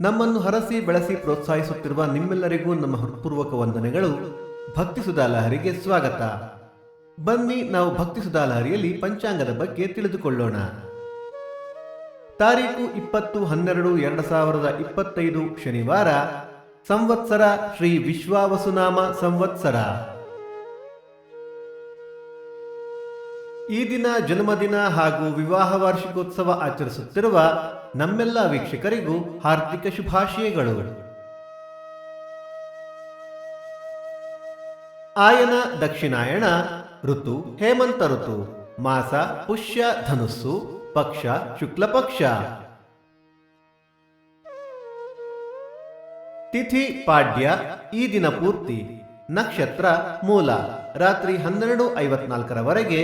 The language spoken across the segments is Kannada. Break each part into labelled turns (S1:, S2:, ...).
S1: ನಮ್ಮನ್ನು ಹರಸಿ ಬೆಳೆಸಿ ಪ್ರೋತ್ಸಾಹಿಸುತ್ತಿರುವ ನಿಮ್ಮೆಲ್ಲರಿಗೂ ನಮ್ಮ ಹೃತ್ಪೂರ್ವಕ ವಂದನೆಗಳು. ಭಕ್ತಿ ಸುಧಾಲಹರಿಗೆ ಸ್ವಾಗತ. ಬನ್ನಿ ನಾವು ಭಕ್ತಿ ಸುಧಾಲಹರಿಯಲ್ಲಿ ಪಂಚಾಂಗದ ಬಗ್ಗೆ ತಿಳಿದುಕೊಳ್ಳೋಣ. ತಾರೀಕು 20/12/2025 ಶನಿವಾರ, ಸಂವತ್ಸರ ಶ್ರೀ ವಿಶ್ವಾವಸುನಾಮ ಸಂವತ್ಸರ. ಈ ದಿನ ಜನ್ಮದಿನ ಹಾಗೂ ವಿವಾಹ ವಾರ್ಷಿಕೋತ್ಸವ ಆಚರಿಸುತ್ತಿರುವ ನಮ್ಮೆಲ್ಲ ವೀಕ್ಷಕರಿಗೂ ಹಾರ್ದಿಕ ಶುಭಾಶಯಗಳು. ಆಯನ ದಕ್ಷಿಣಾಯಣ, ಋತು ಹೇಮಂತ ಋತು, ಮಾಸ ಪುಷ್ಯ ಧನುಸ್ಸು, ಪಕ್ಷ ಶುಕ್ಲ ಪಕ್ಷ, ತಿಥಿ ಪಾಡ್ಯ. ಈ ದಿನ ಪೂರ್ತಿ. ನಕ್ಷತ್ರ ಮೂಲ, ರಾತ್ರಿ 12:54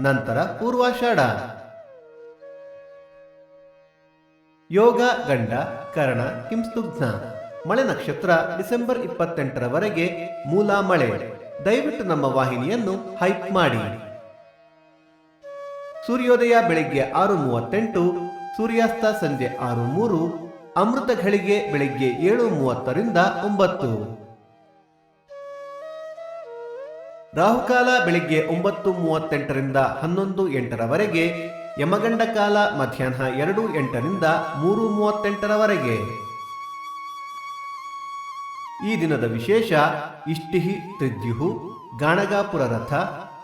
S1: ನಂತರ ಪೂರ್ವಾಷಾಢ. ಯೋಗ ಗಂಡ, ಕರ್ಣ ಹಿಂಸ್ತುಘ್ನ. ಮಳೆ ನಕ್ಷತ್ರ ಡಿಸೆಂಬರ್ 28 ಮೂಲ ಮಳೆ. ದಯವಿಟ್ಟು ನಮ್ಮ ವಾಹಿನಿಯನ್ನು ಹೈಪ್ ಮಾಡಿ. ಸೂರ್ಯೋದಯ ಬೆಳಿಗ್ಗೆ 6:38, ಸೂರ್ಯಾಸ್ತ ಸಂಜೆ 6:03, ಅಮೃತ ಘಳಿಗೆ ಬೆಳಿಗ್ಗೆ 7:30 9. ರಾಹುಕಾಲ ಬೆಳಿಗ್ಗೆ 9:38 11:08, ಯಮಗಂಡ ಕಾಲ ಮಧ್ಯಾಹ್ನ 2:08 3:38. ಈ ದಿನದ ವಿಶೇಷ: ಇಷ್ಟಿಹಿ ತ್ರಿದ್ಯುಹು, ಗಾಣಗಾಪುರ ರಥ,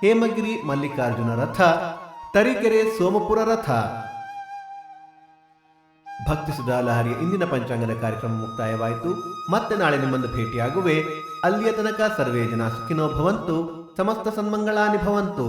S1: ಹೇಮಗಿರಿ ಮಲ್ಲಿಕಾರ್ಜುನ ರಥ, ತರೀಕೆರೆ ಸೋಮಪುರ ರಥ. ಭಕ್ತಿ ಸುಧಾಲಹರಿಯ ಇಂದಿನ ಪಂಚಾಂಗದ ಕಾರ್ಯಕ್ರಮ ಮುಕ್ತಾಯವಾಯಿತು. ಮತ್ತೆ ನಾಳೆ ನಿಮ್ಮನ್ನು ಭೇಟಿಯಾಗುವೆ. ಅಲ್ಲಿಯ ತನಕ ಸರ್ವೇ ಜನ ಸುಖಿನೋ ಭವಂತು, ಸಮಸ್ತ ಸನ್ಮಂಗಳಾನಿ ಭವಂತು.